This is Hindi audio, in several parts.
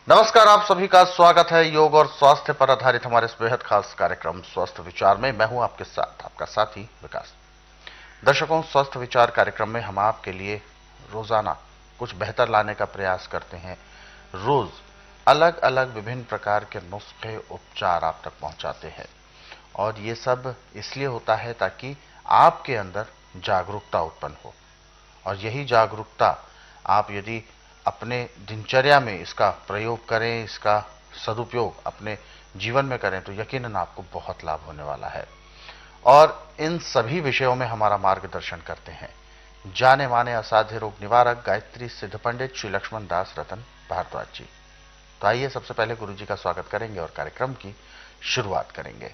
नमस्कार, आप सभी का स्वागत है योग और स्वास्थ्य पर आधारित हमारे इस बेहद खास कार्यक्रम स्वस्थ विचार में। मैं हूं आपके साथ आपका साथी विकास। दर्शकों, स्वस्थ विचार कार्यक्रम में हम आपके लिए रोजाना कुछ बेहतर लाने का प्रयास करते हैं। रोज अलग अलग विभिन्न प्रकार के नुस्खे उपचार आप तक पहुंचाते हैं और ये सब इसलिए होता है ताकि आपके अंदर जागरूकता उत्पन्न हो। और यही जागरूकता आप यदि अपने दिनचर्या में इसका प्रयोग करें, इसका सदुपयोग अपने जीवन में करें तो यकीनन आपको बहुत लाभ होने वाला है। और इन सभी विषयों में हमारा मार्गदर्शन करते हैं जाने माने असाध्य रोग निवारक गायत्री सिद्ध पंडित श्री लक्ष्मण दास रतन भारद्वाज जी। तो आइए सबसे पहले गुरु जी का स्वागत करेंगे और कार्यक्रम की शुरुआत करेंगे।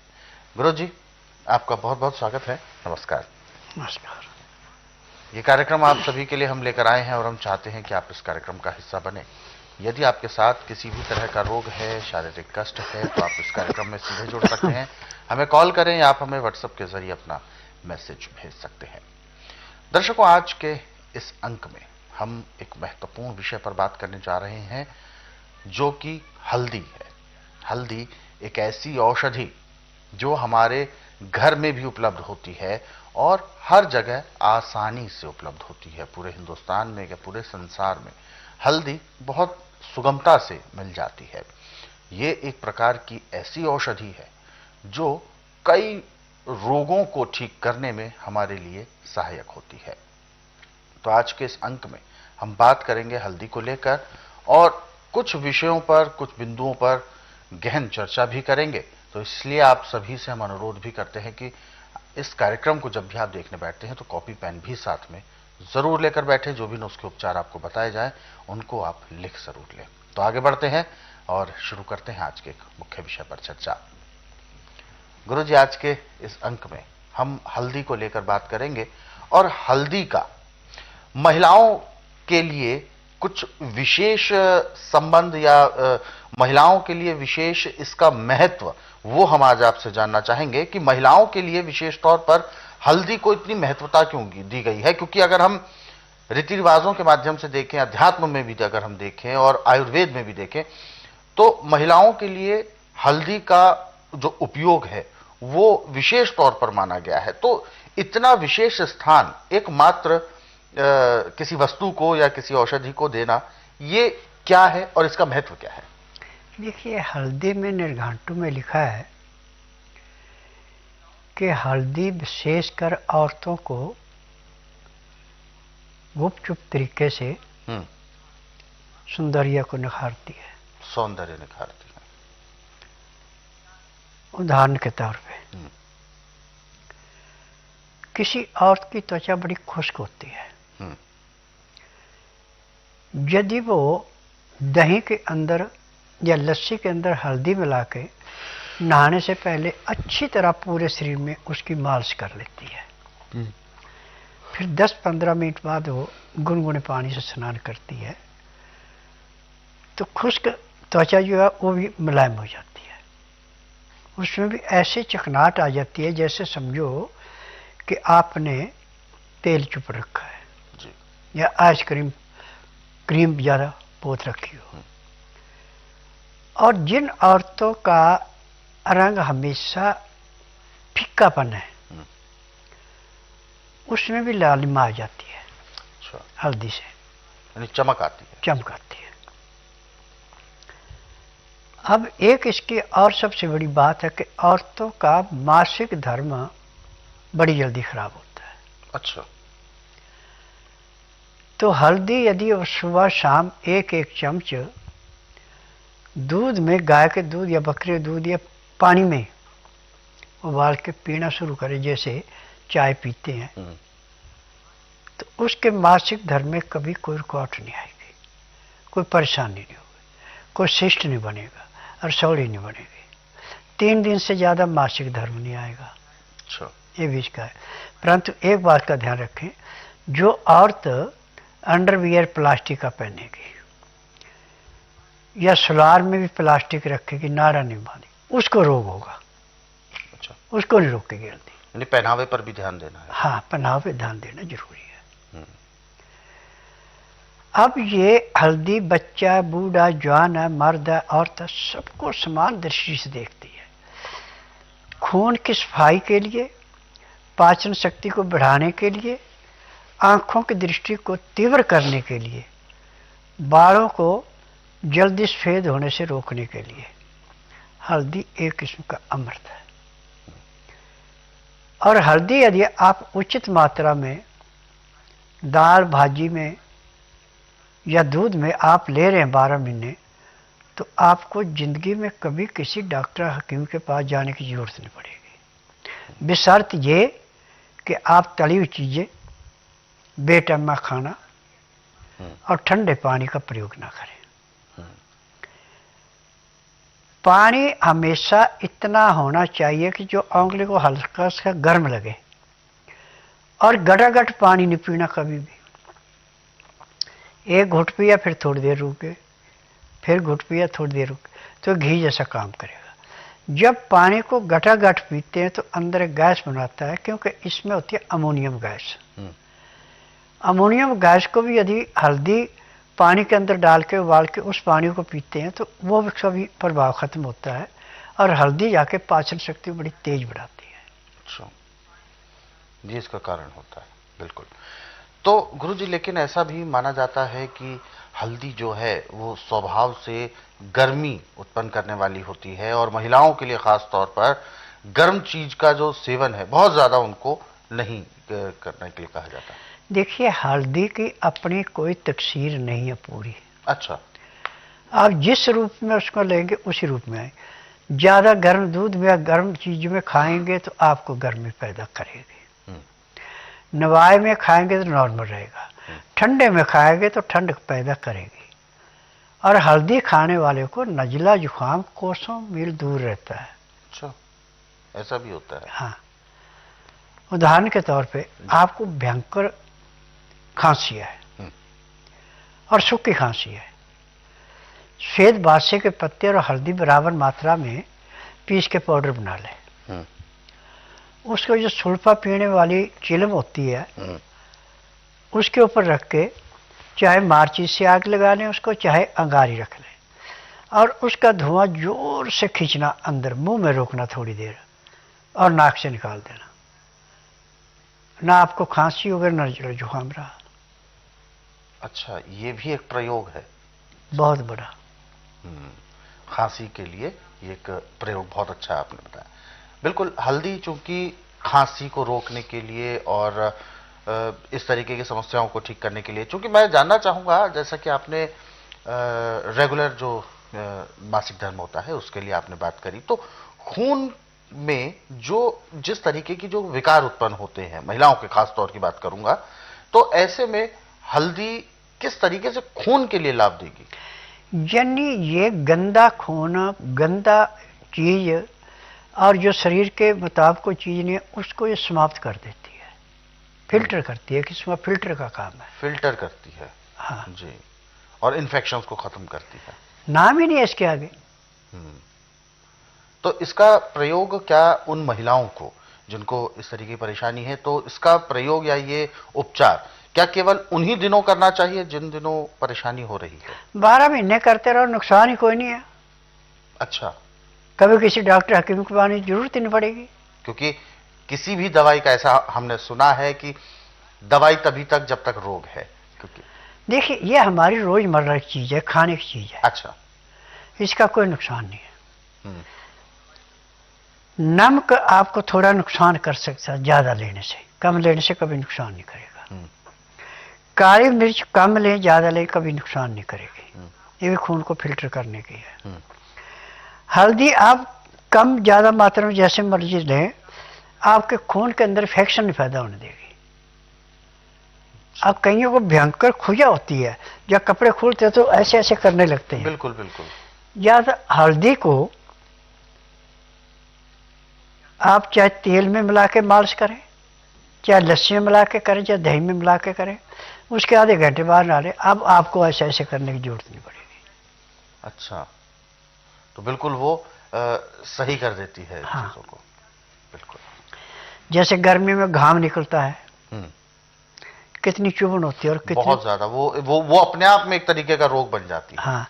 गुरु जी, आपका बहुत बहुत स्वागत है। नमस्कार। नमस्कार। ये कार्यक्रम आप सभी के लिए हम लेकर आए हैं और हम चाहते हैं कि आप इस कार्यक्रम का हिस्सा बने। यदि आपके साथ किसी भी तरह का रोग है, शारीरिक कष्ट है, तो आप इस कार्यक्रम में सीधे जुड़ सकते हैं। हमें कॉल करें या आप हमें व्हाट्सएप के जरिए अपना मैसेज भेज सकते हैं। दर्शकों, आज के इस अंक में हम एक महत्वपूर्ण विषय पर बात करने जा रहे हैं जो कि हल्दी है। हल्दी एक ऐसी औषधि जो हमारे घर में भी उपलब्ध होती है और हर जगह आसानी से उपलब्ध होती है। पूरे हिंदुस्तान में या पूरे संसार में हल्दी बहुत सुगमता से मिल जाती है। ये एक प्रकार की ऐसी औषधि है जो कई रोगों को ठीक करने में हमारे लिए सहायक होती है। तो आज के इस अंक में हम बात करेंगे हल्दी को लेकर और कुछ विषयों पर, कुछ बिंदुओं पर गहन चर्चा भी करेंगे। तो इसलिए आप सभी से हम अनुरोध भी करते हैं कि इस कार्यक्रम को जब भी आप देखने बैठते हैं तो कॉपी पेन भी साथ में जरूर लेकर बैठे। जो भी नुस्खे उपचार आपको बताए जाए उनको आप लिख जरूर लें। तो आगे बढ़ते हैं और शुरू करते हैं आज के एक मुख्य विषय पर चर्चा। गुरु जी, आज के इस अंक में हम हल्दी को लेकर बात करेंगे और हल्दी का महिलाओं के लिए कुछ विशेष संबंध या महिलाओं के लिए विशेष इसका महत्व, वो हम आज आपसे जानना चाहेंगे कि महिलाओं के लिए विशेष तौर पर हल्दी को इतनी महत्वता क्यों दी गई है। क्योंकि अगर हम रीति रिवाजों के माध्यम से देखें, अध्यात्म में भी अगर हम देखें और आयुर्वेद में भी देखें, तो महिलाओं के लिए हल्दी का जो उपयोग है वो विशेष तौर पर माना गया है। तो इतना विशेष स्थान एकमात्र किसी वस्तु को या किसी औषधि को देना, ये क्या है और इसका महत्व क्या है? देखिए, हल्दी में निर्घंटु में लिखा है कि हल्दी विशेषकर औरतों को गुपचुप तरीके से सौंदर्य को निखारती है। सौंदर्य निखारती है। उदाहरण के तौर पे किसी औरत की त्वचा बड़ी खुश्क होती है, यदि वो दही के अंदर या लस्सी के अंदर हल्दी मिला के नहाने से पहले अच्छी तरह पूरे शरीर में उसकी मालिश कर लेती है, फिर 10-15 मिनट बाद वो गुनगुने पानी से स्नान करती है, तो खुश्क त्वचा जो है वो भी मुलायम हो जाती है। उसमें भी ऐसे चिकनाहट आ जाती है जैसे समझो कि आपने तेल चुप रखा है जी। या आइसक्रीम क्रीम ज़्यादा पोत रखी हो। और जिन औरतों का रंग हमेशा फीकापन है, उसमें भी लालिमा आ जाती है। अच्छा। हल्दी से यानी चमक आती है। चमक आती है। अब एक इसकी और सबसे बड़ी बात है कि औरतों का मासिक धर्म बड़ी जल्दी खराब होता है। अच्छा। तो हल्दी यदि सुबह शाम एक चम्मच दूध में, गाय के दूध या बकरी दूध या पानी में उबाल के पीना शुरू करे, जैसे चाय पीते हैं, तो उसके मासिक धर्म में कभी कोई रुकावट नहीं आएगी, कोई परेशानी नहीं होगी, कोई शिष्ट नहीं बनेगा और सौड़ी नहीं बनेगी। 3 दिन से ज़्यादा मासिक धर्म नहीं आएगा। अच्छा। ये बीच का है। परंतु एक बात का ध्यान रखें, जो औरत अंडरवियर प्लास्टिक का पहनेगी या सलवार में भी प्लास्टिक रखेगी, नाड़ा नहीं बांधी, उसको रोग होगा। अच्छा। उसको नहीं रोकेगी हल्दी। यानी पहनावे पर भी ध्यान देना है। हाँ, पहनावे पे ध्यान देना जरूरी है। अब ये हल्दी बच्चा, बूढ़ा, जवान है, मर्द है, औरत है, सबको समान दृष्टि से देखती है। खून की सफाई के लिए, पाचन शक्ति को बढ़ाने के लिए, आंखों की दृष्टि को तीव्र करने के लिए, बालों को जल्दी सफेद होने से रोकने के लिए हल्दी एक किस्म का अमृत है। और हल्दी यदि आप उचित मात्रा में दाल भाजी में या दूध में आप ले रहे हैं 12 महीने, तो आपको जिंदगी में कभी किसी डॉक्टर हकीम के पास जाने की जरूरत नहीं पड़ेगी, बशर्त ये कि आप तली हुई चीजें, बेटमा खाना और ठंडे पानी का प्रयोग ना करें। पानी हमेशा इतना होना चाहिए कि जो उंगली को हल्का सा गर्म लगे, और गटागट पानी नहीं पीना कभी भी। एक घुट पिया फिर थोड़ी देर रुके, फिर घुट पिया थोड़ी देर रुके, तो घी जैसा काम करेगा। जब पानी को गटागट पीते हैं तो अंदर एक गैस बनाता है, क्योंकि इसमें होती है अमोनियम गैस। अमोनियम गैस को भी यदि हल्दी पानी के अंदर डाल के उबाल के उस पानी को पीते हैं तो वो उसका भी प्रभाव खत्म होता है, और हल्दी जाके पाचन शक्ति बड़ी तेज बढ़ाती है। अच्छा, ये इसका कारण होता है। बिल्कुल। तो गुरुजी, लेकिन ऐसा भी माना जाता है कि हल्दी जो है वो स्वभाव से गर्मी उत्पन्न करने वाली होती है, और महिलाओं के लिए खास तौर पर गर्म चीज का जो सेवन है बहुत ज्यादा उनको नहीं करने के लिए कहा जाता है। देखिए, हल्दी की अपनी कोई तकसीर नहीं है पूरी। अच्छा। आप जिस रूप में उसको लेंगे उसी रूप में आए। ज्यादा गर्म दूध में या गर्म चीज में खाएंगे तो आपको गर्मी पैदा करेगी, नवाए में खाएंगे तो नॉर्मल रहेगा, ठंडे में खाएंगे तो ठंड पैदा करेगी। और हल्दी खाने वाले को नजला जुकाम कोसों मील दूर रहता है। अच्छा, ऐसा भी होता है? हाँ, उदाहरण के तौर पे आपको भयंकर खांसी है और सूखी खांसी है, श्वेत बादशाह के पत्ते और हल्दी बराबर मात्रा में पीस के पाउडर बना ले। उसको जो सुल्फा पीने वाली चिलम होती है उसके ऊपर रख के चाहे माचिस से आग लगा लें उसको, चाहे अंगारी रख लें, और उसका धुआं जोर से खींचना अंदर, मुंह में रोकना थोड़ी देर और नाक से निकाल देना। ना आपको खांसी हो गई ना जुकाम रहा। अच्छा, ये भी एक प्रयोग है बहुत बड़ा। खांसी के लिए ये एक प्रयोग बहुत अच्छा आपने बताया। बिल्कुल, हल्दी चूंकि खांसी को रोकने के लिए और इस तरीके की समस्याओं को ठीक करने के लिए, चूंकि मैं जानना चाहूंगा, जैसा कि आपने रेगुलर जो मासिक धर्म होता है उसके लिए आपने बात करी, तो खून में जो जिस तरीके की जो विकार उत्पन्न होते हैं, महिलाओं के खास तौर की बात करूंगा, तो ऐसे में हल्दी किस तरीके से खून के लिए लाभ देगी? यानी ये गंदा खून, गंदा चीज और जो शरीर के मुताबिक कोई चीज नहीं है उसको ये समाप्त कर देती है, फिल्टर करती है। किसमें फिल्टर का काम है, फिल्टर करती है। हाँ जी, और इन्फेक्शंस को खत्म करती है। नाम ही नहीं है इसके आगे। तो इसका प्रयोग क्या उन महिलाओं को जिनको इस तरह की परेशानी है, तो इसका प्रयोग या ये उपचार क्या केवल उन्हीं दिनों करना चाहिए जिन दिनों परेशानी हो रही है? 12 महीने करते रहो, नुकसान ही कोई नहीं है। अच्छा, कभी किसी डॉक्टर हकीम को आने की जरूरत ही नहीं पड़ेगी। क्योंकि किसी भी दवाई का ऐसा हमने सुना है कि दवाई तभी तक जब तक रोग है। क्योंकि देखिए, ये हमारी रोजमर्रा की चीज है, खाने की चीज है। अच्छा, इसका कोई नुकसान नहीं है। नमक आपको थोड़ा नुकसान कर सकता है ज्यादा लेने से, कम लेने से कभी नुकसान नहीं करेगा। काली मिर्च कम लें, ज्यादा लें, कभी नुकसान नहीं करेगी, ये भी खून को फिल्टर करने की है। हल्दी आप कम ज्यादा मात्रा में जैसे मर्जी लें, आपके खून के अंदर इन्फेक्शन नहीं पैदा होने देगी। अब कईयों को भयंकर खुजा होती है, जब कपड़े खोलते हैं तो ऐसे ऐसे करने लगते हैं। बिल्कुल बिल्कुल। ज्यादा हल्दी को आप चाहे तेल में मिला के मालिश करें, चाहे लस्सी में मिला के करें, चाहे दही में मिला के करें, उसके आधे घंटे बाद डालें, अब आपको ऐसे ऐसे करने की जरूरत नहीं पड़ेगी। अच्छा, तो बिल्कुल वो सही कर देती है हाँ। चीजों को। बिल्कुल। जैसे गर्मी में घाम निकलता है, कितनी चुभन होती है और कितनी। बहुत ज्यादा, वो अपने आप में एक तरीके का रोग बन जाती है। हाँ,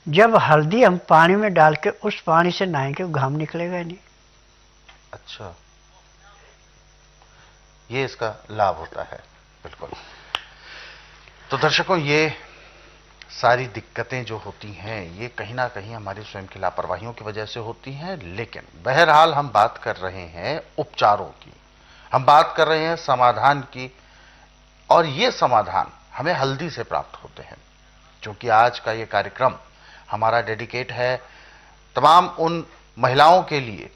जब हल्दी हम पानी में डाल के उस पानी से नहाएंगे वो घाम निकलेगा नहीं। अच्छा, ये इसका लाभ होता है। बिल्कुल। तो दर्शकों, ये सारी दिक्कतें जो होती हैं ये कहीं ना कहीं हमारी स्वयं की लापरवाहियों की वजह से होती हैं, लेकिन बहरहाल हम बात कर रहे हैं उपचारों की, हम बात कर रहे हैं समाधान की, और ये समाधान हमें हल्दी से प्राप्त होते हैं। क्योंकि आज का ये कार्यक्रम हमारा डेडिकेट है तमाम उन महिलाओं के लिए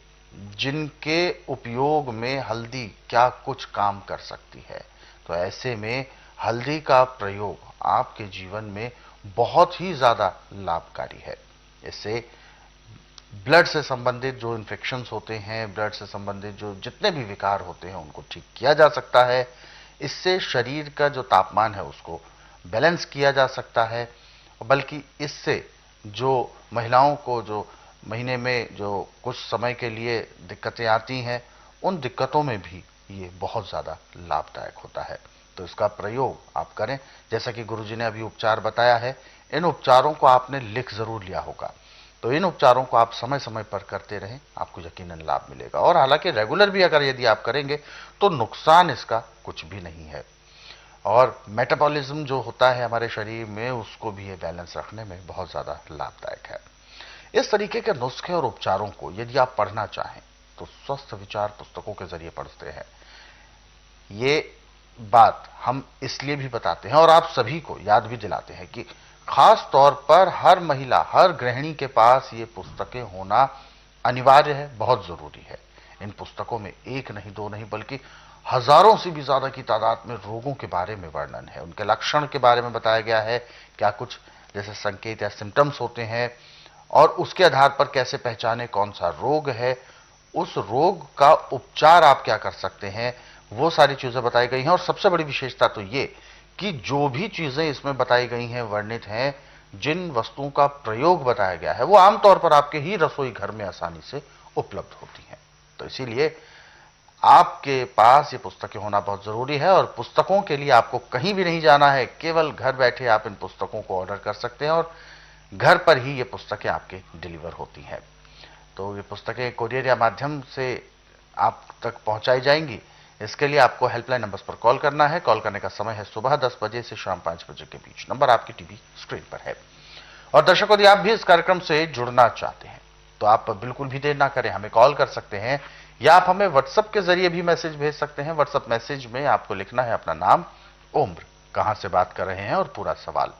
जिनके उपयोग में हल्दी क्या कुछ काम कर सकती है। तो ऐसे में हल्दी का प्रयोग आपके जीवन में बहुत ही ज्यादा लाभकारी है। इससे ब्लड से संबंधित जो इन्फेक्शंस होते हैं, ब्लड से संबंधित जो जितने भी विकार होते हैं उनको ठीक किया जा सकता है। इससे शरीर का जो तापमान है उसको बैलेंस किया जा सकता है, बल्कि इससे जो महिलाओं को जो महीने में जो कुछ समय के लिए दिक्कतें आती हैं, उन दिक्कतों में भी ये बहुत ज़्यादा लाभदायक होता है। तो इसका प्रयोग आप करें। जैसा कि गुरुजी ने अभी उपचार बताया है, इन उपचारों को आपने लिख ज़रूर लिया होगा। तो इन उपचारों को आप समय समय पर करते रहें, आपको यकीनन लाभ मिलेगा। और हालांकि रेगुलर भी अगर यदि आप करेंगे तो नुकसान इसका कुछ भी नहीं है। और मेटाबॉलिज्म जो होता है हमारे शरीर में, उसको भी ये बैलेंस रखने में बहुत ज़्यादा लाभदायक है। इस तरीके के नुस्खे और उपचारों को यदि आप पढ़ना चाहें तो स्वस्थ विचार पुस्तकों के जरिए पढ़ते हैं। ये बात हम इसलिए भी बताते हैं और आप सभी को याद भी दिलाते हैं कि खास तौर पर हर महिला, हर गृहिणी के पास ये पुस्तकें होना अनिवार्य है, बहुत जरूरी है। इन पुस्तकों में एक नहीं, दो नहीं, बल्कि हजारों से भी ज्यादा की तादाद में रोगों के बारे में वर्णन है, उनके लक्षण के बारे में बताया गया है, क्या कुछ जैसे संकेत या सिम्टम्स होते हैं और उसके आधार पर कैसे पहचाने कौन सा रोग है, उस रोग का उपचार आप क्या कर सकते हैं, वो सारी चीजें बताई गई हैं। और सबसे बड़ी विशेषता तो ये कि जो भी चीजें इसमें बताई गई हैं, वर्णित हैं, जिन वस्तुओं का प्रयोग बताया गया है, वो आमतौर पर आपके ही रसोई घर में आसानी से उपलब्ध होती हैं। तो इसीलिए आपके पास ये पुस्तकें होना बहुत जरूरी है। और पुस्तकों के लिए आपको कहीं भी नहीं जाना है, केवल घर बैठे आप इन पुस्तकों को ऑर्डर कर सकते हैं और घर पर ही ये पुस्तकें आपके डिलीवर होती हैं। तो ये पुस्तकें कोरियर या माध्यम से आप तक पहुंचाई जाएंगी। इसके लिए आपको हेल्पलाइन नंबर्स पर कॉल करना है। कॉल करने का समय है सुबह 10 बजे से शाम 5 बजे के बीच। नंबर आपकी टीवी स्क्रीन पर है। और दर्शकों, यदि आप भी इस कार्यक्रम से जुड़ना चाहते हैं तो आप बिल्कुल भी देर ना करें, हमें कॉल कर सकते हैं या आप हमें व्हाट्सएप के जरिए भी मैसेज भेज सकते हैं। व्हाट्सएप मैसेज में आपको लिखना है अपना नाम, उम्र, कहां से बात कर रहे हैं और पूरा सवाल।